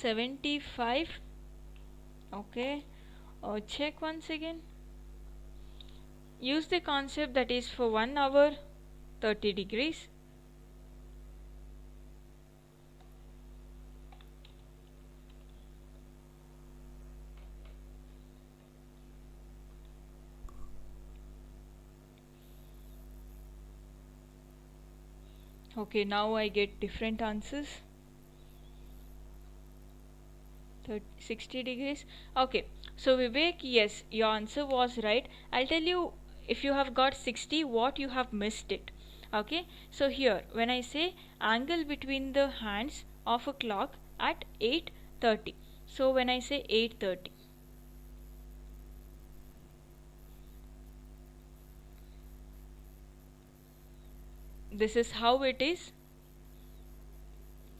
75. Okay, check once again. Use the concept that is for 1 hour 30 degrees. Okay, now I get different answers. 60 degrees. Okay, so Vivek, yes, your answer was right. I'll tell you, if you have got 60, what you have missed it. Okay, so here when I say angle between the hands of a clock at 8:30, so when I say 8:30, this is how it is.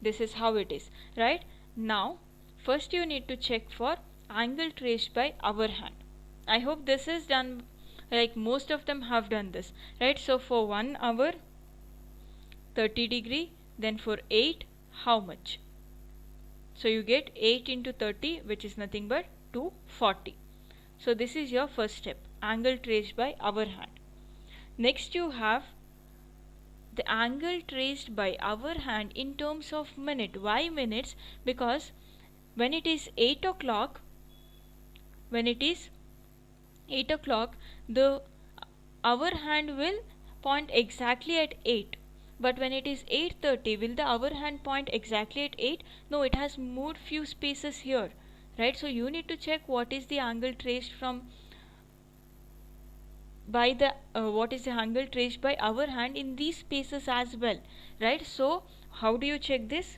This is how it is, right? Now first you need to check for angle traced by hour hand. I hope this is done, like most of them have done this, right? So for 1 hour 30 degree, then for 8 how much? So you get 8 into 30, which is nothing but 240. So this is your first step, angle traced by hour hand. Next you have the angle traced by hour hand in terms of minute. Why minutes? Because when it is 8 o'clock, when it is 8 o'clock, the hour hand will point exactly at 8. But when it is 8:30, will the hour hand point exactly at 8? No, it has moved few spaces here, right? So you need to check what is the angle traced from by the what is the angle traced by our hand in these spaces as well, right? So how do you check this?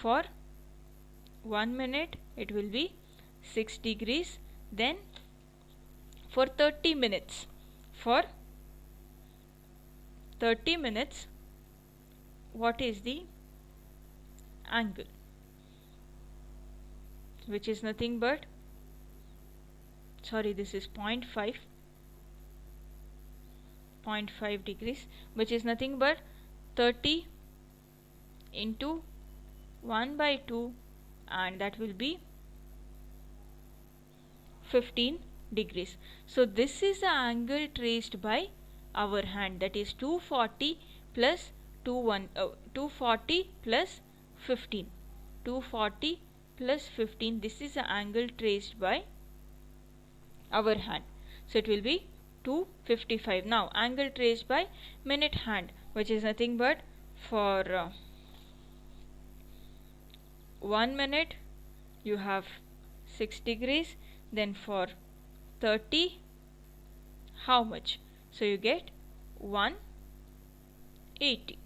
For 1 minute it will be 6 degrees, then for 30 minutes, for 30 minutes what is the angle, which is nothing but, sorry, this is 0.5 degrees, which is nothing but 30 into 1 by 2, and that will be 15 degrees. So this is the angle traced by our hand, that is 240 plus 240 plus 15, 240 plus 15, this is the angle traced by our hand. So it will be 255. Now angle traced by minute hand, which is nothing but for 1 minute you have 6 degrees, then for 30 how much? So you get 180.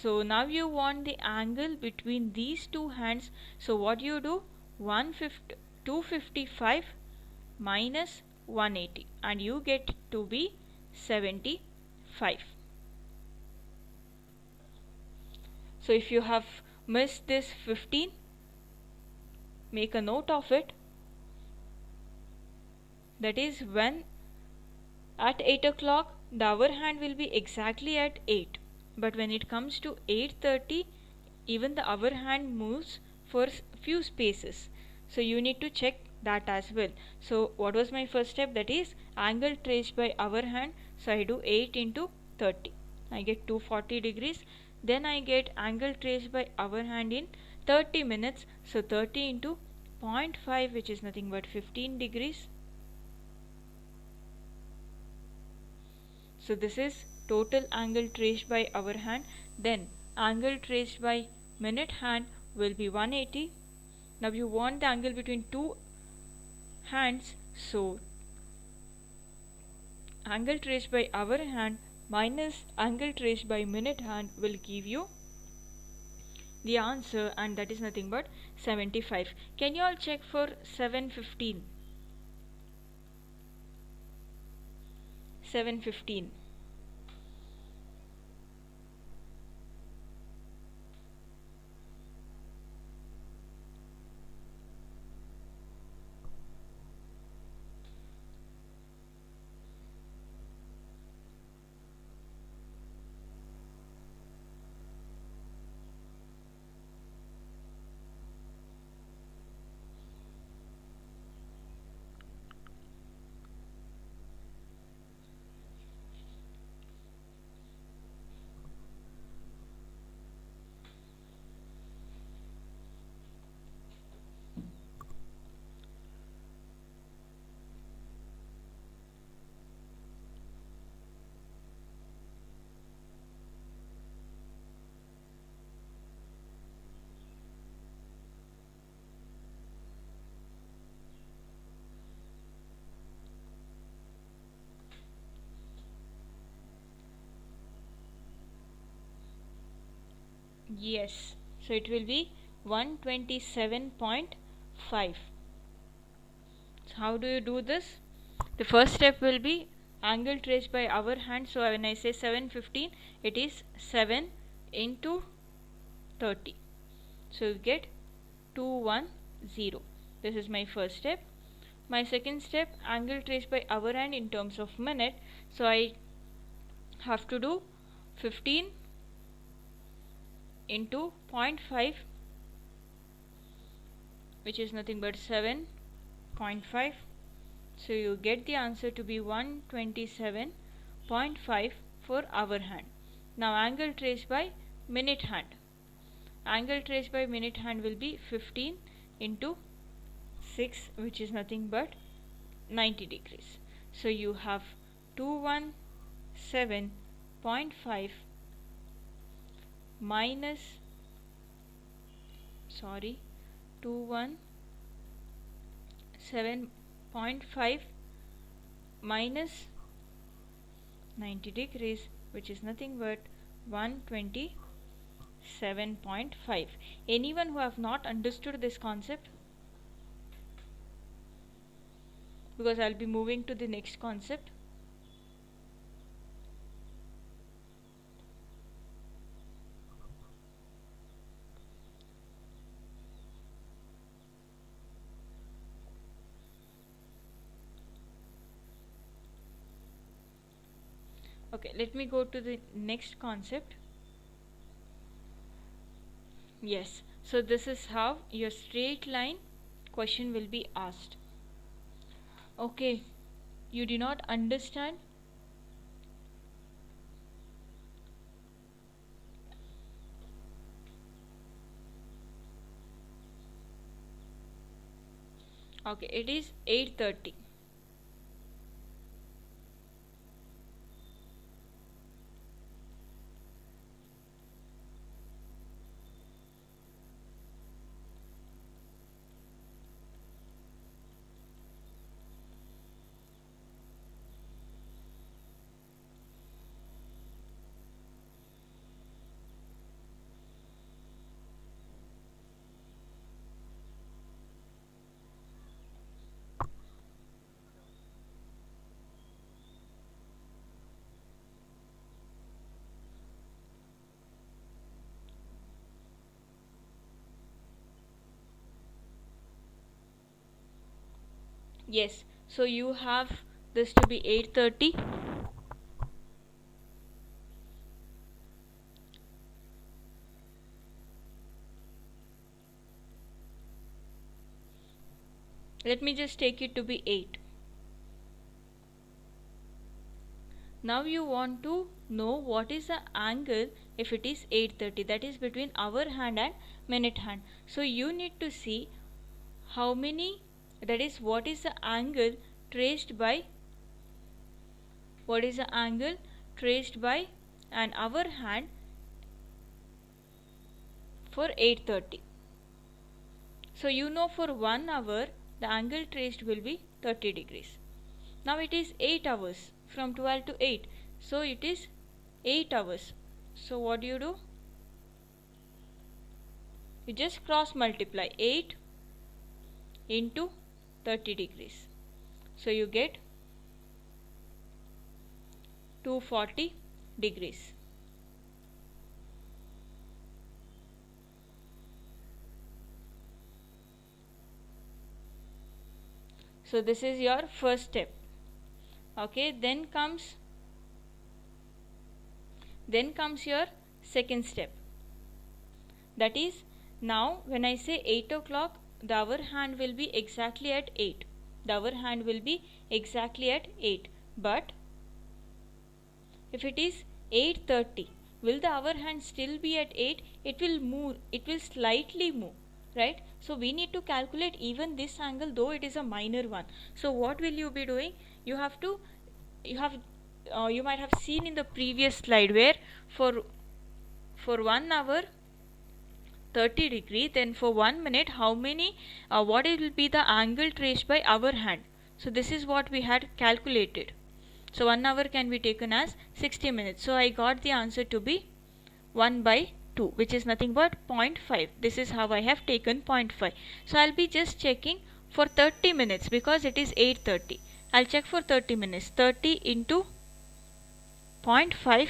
So now you want the angle between these two hands. So what you do? 255 minus 180, and you get to be 75. So if you have missed this 15, make a note of it. That is, when at 8 o'clock the hour hand will be exactly at 8, but when it comes to 8:30, even the hour hand moves for few spaces. So you need to check that as well. So what was my first step? That is angle traced by hour hand. So I do 8 into 30, I get 240 degrees. Then I get angle traced by hour hand in 30 minutes. So 30 into 0.5, which is nothing but 15 degrees. So this is total angle traced by hour hand. Then angle traced by minute hand will be 180. Now you want the angle between two hands, so angle traced by hour hand minus angle traced by minute hand will give you the answer, and that is nothing but 75. Can you all check for 715? 715. Yes, so it will be 127.5. So how do you do this? The first step will be angle traced by our hand. So when I say 715, it is 7 into 30. So you get 210. This is my first step. My second step, angle traced by our hand in terms of minute. So I have to do 15 into 0.5, which is nothing but 7.5. So you get the answer to be 127.5 for our hand. Now angle traced by minute hand. Angle traced by minute hand will be 15 into 6, which is nothing but 90 degrees. So you have 217.5 minus 217.5 minus 90 degrees, which is nothing but 127.5. Anyone who have not understood this concept? Because I'll be moving to the next concept. Okay, let me go to the next concept. Yes, so this is how your straight line question will be asked. Okay, you do not understand? Okay, it is 8:30. Yes, so you have this to be 8:30. Let me just take it to be 8. Now you want to know what is the angle if it is 8:30, that is between hour hand and minute hand. So you need to see how many, that is what is the angle traced by an hour hand for 8:30. So you know for 1 hour the angle traced will be 30 degrees. Now it is 8 hours from 12 to 8. So it is 8 hours. So what do? You just cross multiply 8 into 30 degrees. So you get 240 degrees. So this is your first step. Okay, then comes your second step. That is, now when I say 8 o'clock, the hour hand will be exactly at 8. The hour hand will be exactly at 8. But if it is 8:30, will the hour hand still be at 8? It will move, it will slightly move, right? So we need to calculate even this angle, though it is a minor one. So what will you be doing? You might have seen in the previous slide where for 1 hour 30 degree, then for 1 minute how many, what it will be the angle traced by our hand. So this is what we had calculated. So 1 hour can be taken as 60 minutes. So I got the answer to be 1/60. 2, which is nothing but 0.5. This is how I have taken 0.5. So I'll be just checking for 30 minutes because it is 8:30. I'll check for 30 minutes. 30 into 0.5,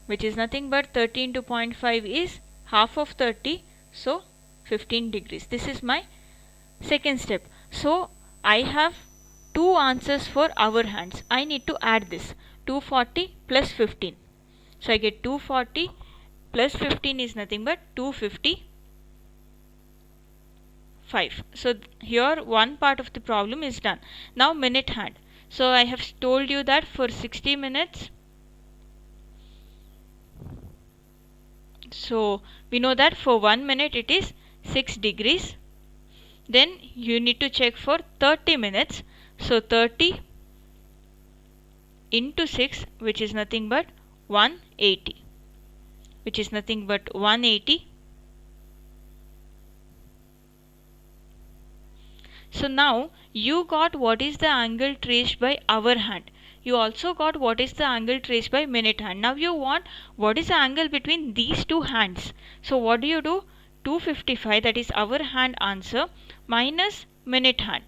which is nothing but 30 into 0.5 is half of 30, so 15 degrees. This is my second step. So I have two answers for hour hands. I need to add this 240 plus 15. So I get 240 plus 15 is nothing but 255. So here one part of the problem is done. Now minute hand. So I have told you that for 60 minutes, so we know that for 1 minute it is 6 degrees. Then you need to check for 30 minutes. So 30 into 6, which is nothing but 180, which is nothing but 180. So now you got what is the angle traced by hour hand. You also got what is the angle traced by minute hand. Now you want what is the angle between these two hands. So what do? 255, that is hour hand answer, minus minute hand.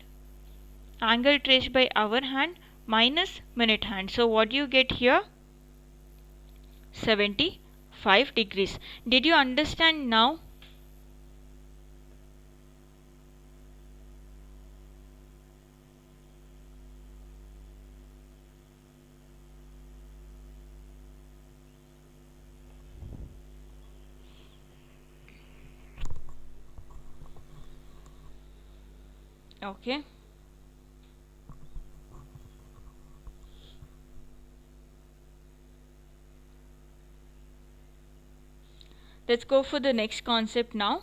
Angle traced by hour hand minus minute hand. So what do you get here? 75 degrees. Did you understand now? Okay. Let's go for the next concept now.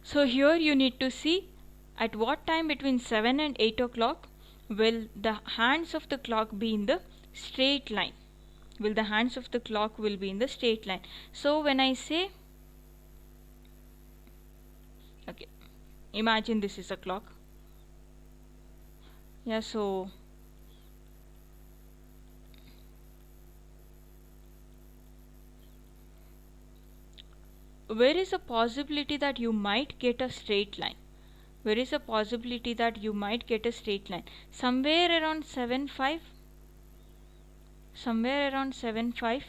So here you need to see at what time between 7 and 8 o'clock will the hands of the clock be in the straight line. Will the hands of the clock will be in the straight line. So when I say, okay, imagine this is a clock. Yeah, so where is a possibility that you might get a straight line? Where is a possibility that you might get a straight line? Somewhere around 7.5. Somewhere around 7.5.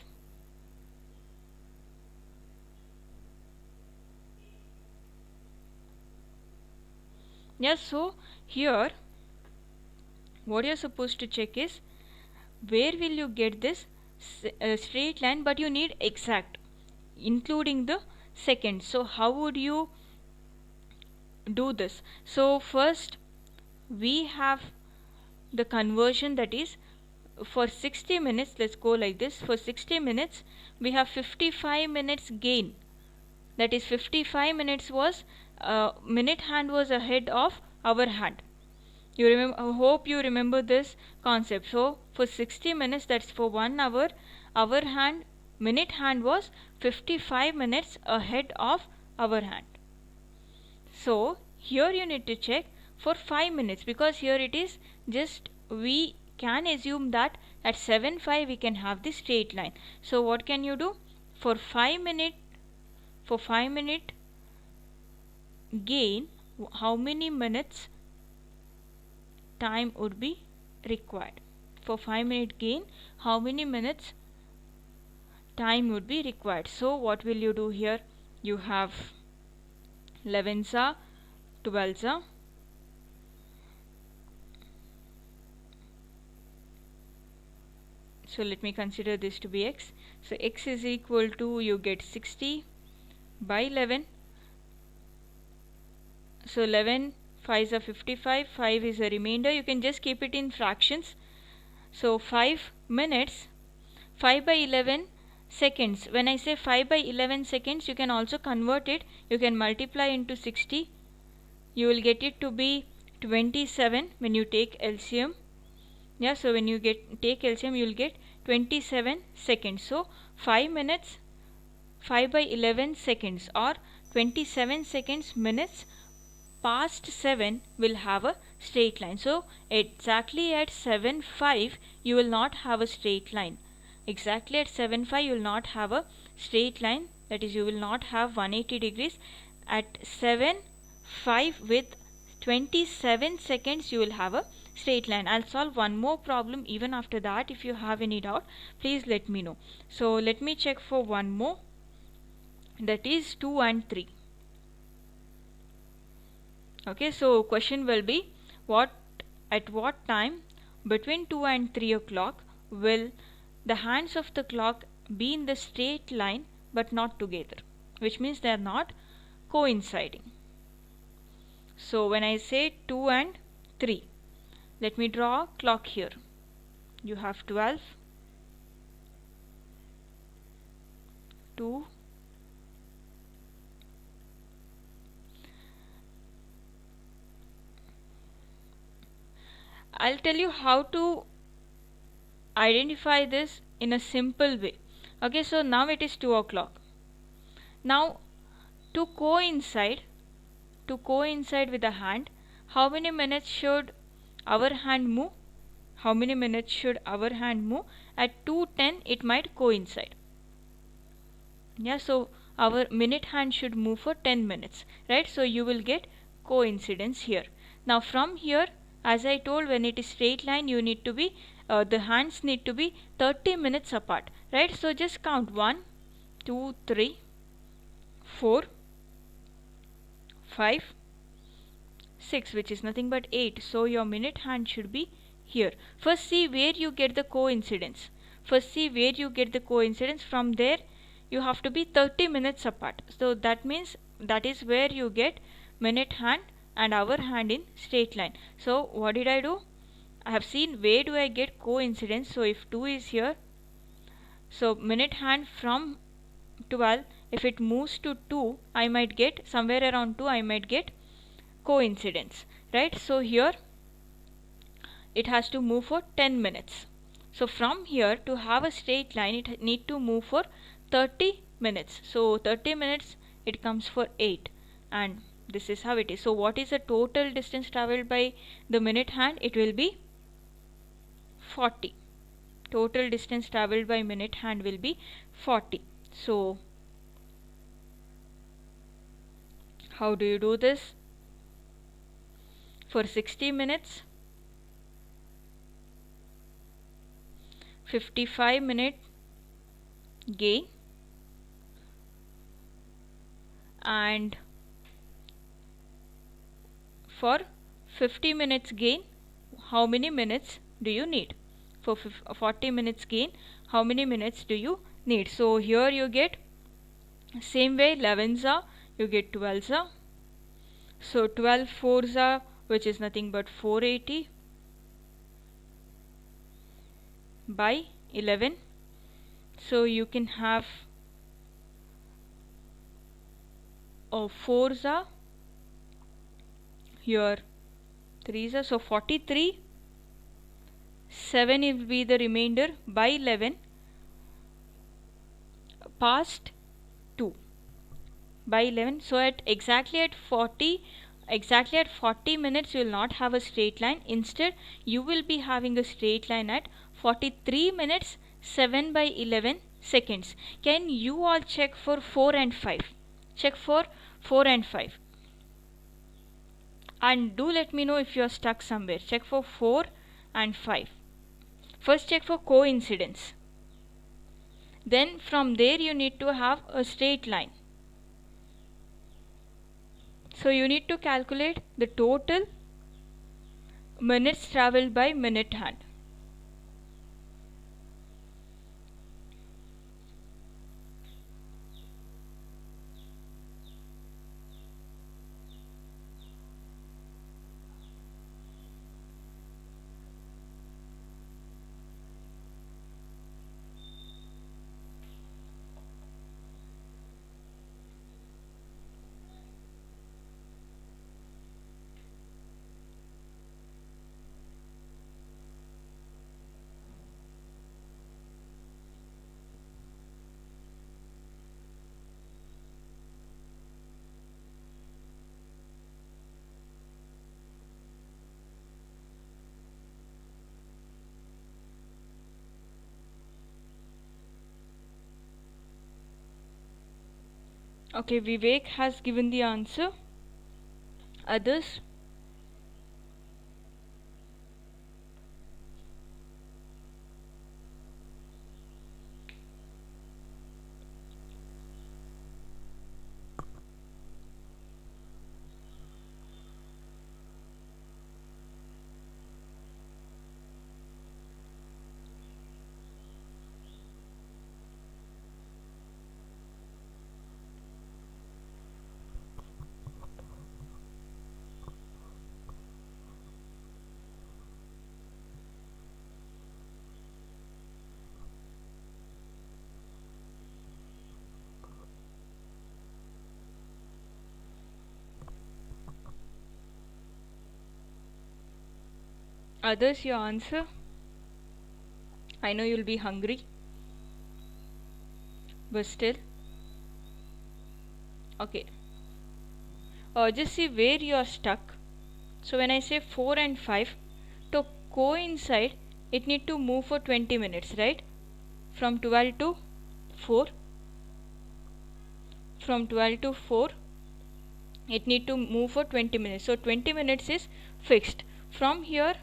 Yeah, so here what you're supposed to check is where will you get this straight line, but you need exact, including the seconds. So how would you do this? So first we have the conversion, that is for 60 minutes. Let's go like this. For 60 minutes we have 55 minutes gain. That is 55 minutes was minute hand was ahead of hour hand. You remember, I hope you remember this concept. So for 60 minutes, that's for 1 hour, hour hand, minute hand was 55 minutes ahead of hour hand. So here you need to check for 5 minutes, because here it is just, we can assume that at 7.5 we can have the straight line. So what can you do? For 5 minute gain, how many minutes time would be required? For 5 minute gain, how many minutes time would be required? So what will you do here? You have 11s, 12s. So let me consider this to be x. So x is equal to, you get 60 by 11. So 11 5s are 55, 5 is a remainder. You can just keep it in fractions. So 5 minutes, 5 by 11 seconds. When I say 5 by 11 seconds, you can also convert it. You can multiply into 60. You will get it to be 27 when you take LCM. Yeah, so when you take LCM, you will get 27 seconds. So 5 minutes, 5 by 11 seconds, or 27 seconds minutes past 7 will have a straight line. So exactly at 7.5 you will not have a straight line. exactly at 7 5 you will not have a straight line, that is you will not have 180 degrees. At 7 5 with 27 seconds you will have a straight line. I'll solve one more problem even after that. If you have any doubt, please let me know. So let me check for one more, that is 2 and 3. Okay, so question will be, what at what time between 2 and 3 o'clock will the hands of the clock be in the straight line but not together, which means they are not coinciding. So when I say 2 and 3, let me draw a clock here. You have 12, 2, I'll tell you how to identify this in a simple way. Okay, so now it is 2 o'clock. Now to coincide with the hand, how many minutes should our hand move? How many minutes should our hand move? At 2:10 it might coincide. Yeah, so our minute hand should move for 10 minutes, right? So you will get coincidence here. Now from here, as I told, when it is straight line, you need to be the hands need to be 30 minutes apart, right? So just count 1 2 3 4 5 6, which is nothing but 8. So your minute hand should be here. First see where you get the coincidence. From there you have to be 30 minutes apart. So that means that is where you get minute hand and hour hand in straight line. So what did I do? I have seen where do I get coincidence. So if 2 is here, so minute hand from 12, if it moves to 2, I might get somewhere around 2, I might get coincidence, right? So here it has to move for 10 minutes. So from here to have a straight line, it need to move for 30 minutes. So 30 minutes, it comes for 8, and this is how it is. So what is the total distance traveled by the minute hand? It will be 40. Total distance traveled by minute hand will be 40. So how do you do this? For 60 minutes, 55-minute gain, and for 50 minutes gain, how many minutes do you need? For 40 minutes gain, how many minutes do you need? So here you get same way 11s are, you get 12s are. So 12 4s are, which is nothing but 480 by 11. So you can have 4s are here, 3s are, so 43. 7 will be the remainder by 11 past 2 by 11. So at exactly at 40 minutes you will not have a straight line. Instead you will be having a straight line at 43 minutes 7 by 11 seconds. Can you all check for 4 and 5? Check for 4 and 5, and do let me know if you are stuck somewhere. Check for 4 and 5. First check for coincidence, then from there you need to have a straight line. So you need to calculate the total minutes traveled by minute hand. Okay, Vivek has given the answer. Others? Others, your answer? I know you'll be hungry, but still. Okay. Just see where you are stuck. So when I say 4 and 5, to coincide, it need to move for 20 minutes, right? From 12 to 4. From 12 to 4, it need to move for 20 minutes. So 20 minutes is fixed. From here,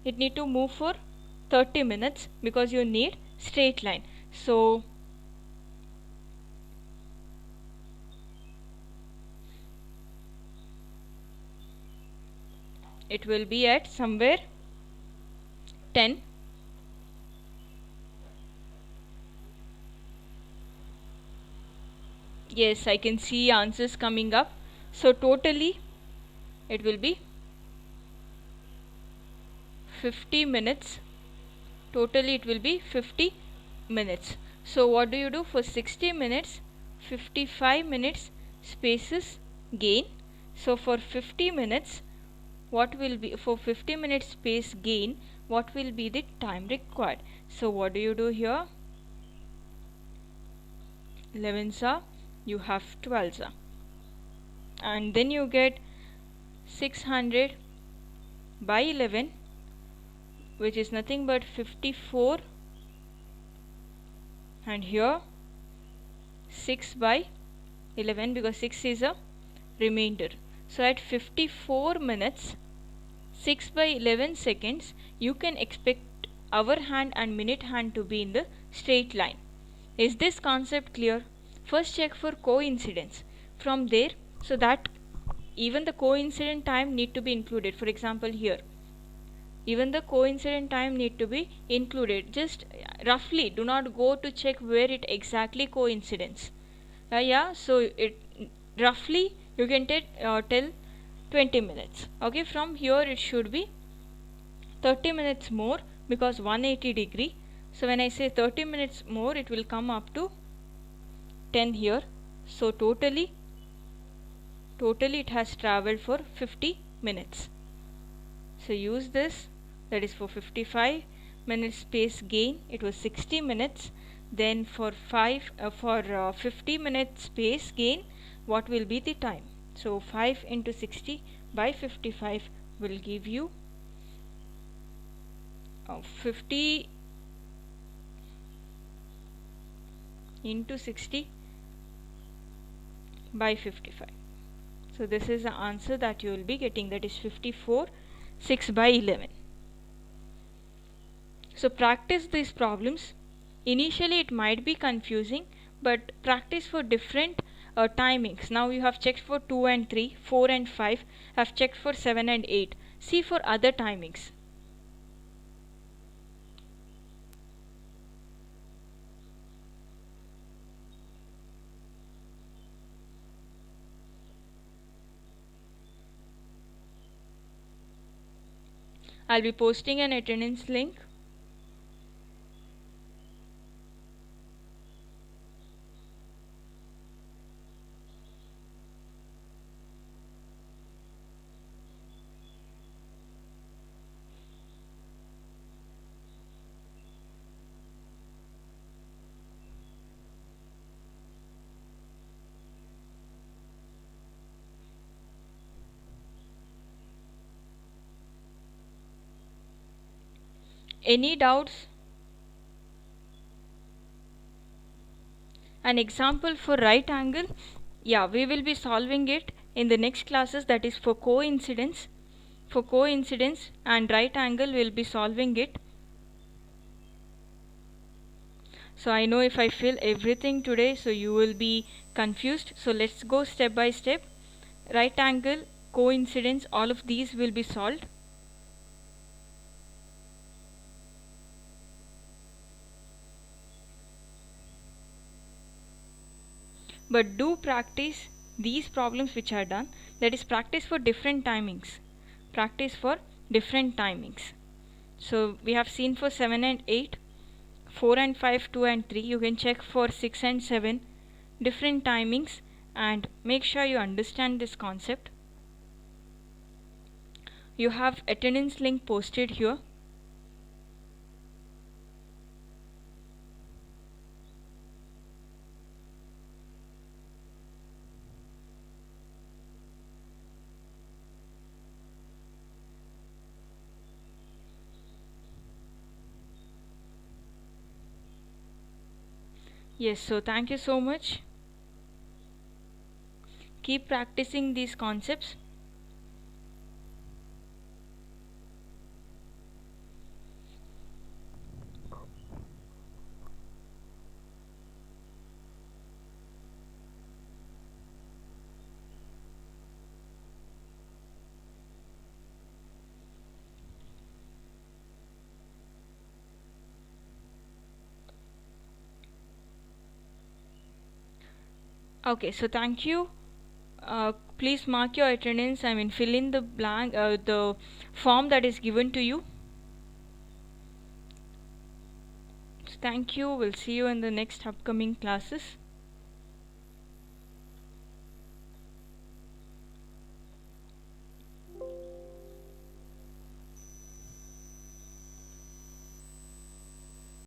it need to move for 30 minutes because you need straight line. So it will be at somewhere 10. Yes, I can see answers coming up. So totally it will be 50 minutes. Totally it will be 50 minutes. So what do you do for 60 minutes? 55 minutes spaces gain. So for 50 minutes, what will be for 50 minutes space gain, what will be the time required? So what do you do here? 11s are, you have 12s are, and then you get 600 by 11, which is nothing but 54, and here 6 by 11 because 6 is a remainder. So at 54 minutes 6 by 11 seconds, you can expect hour hand and minute hand to be in the straight line. Is this concept clear? First check for coincidence. From there, so that even the coincident time need to be included. For example, here even the coincident time need to be included. Just roughly, do not go to check where it exactly coincidence. Yeah, so it roughly you can tell 20 minutes. Okay, from here it should be 30 minutes more because 180 degree. So when I say 30 minutes more, it will come up to 10 here. So totally it has traveled for 50 minutes. So use this, that is for 55 minutes space gain, it was 60 minutes. Then for 50 minutes space gain, what will be the time? So 5 into 60 by 55 will give you 50 into 60 by 55. So this is the answer that you will be getting, that is 54 6 by 11. So practice these problems. Initially it might be confusing, but practice for different timings. Now you have checked for 2 and 3, 4 and 5, have checked for 7 and 8. See for other timings. I'll be posting an attendance link. Any doubts? An example for right angle, yeah, we will be solving it in the next classes, that is for coincidence. For coincidence and right angle we'll be solving it. So I know if I fill everything today, so you will be confused. So let's go step by step. Right angle, coincidence, all of these will be solved. But do practice these problems which are done. That is practice for different timings. Practice for different timings. So we have seen for 7 and 8, 4 and 5, 2 and 3. You can check for 6 and 7, different timings, and make sure you understand this concept. You have attendance link posted here. Yes, so thank you so much. Keep practicing these concepts. Okay, so thank you. Please mark your attendance. I mean, fill in the blank, the form that is given to you. So thank you. We'll see you in the next upcoming classes.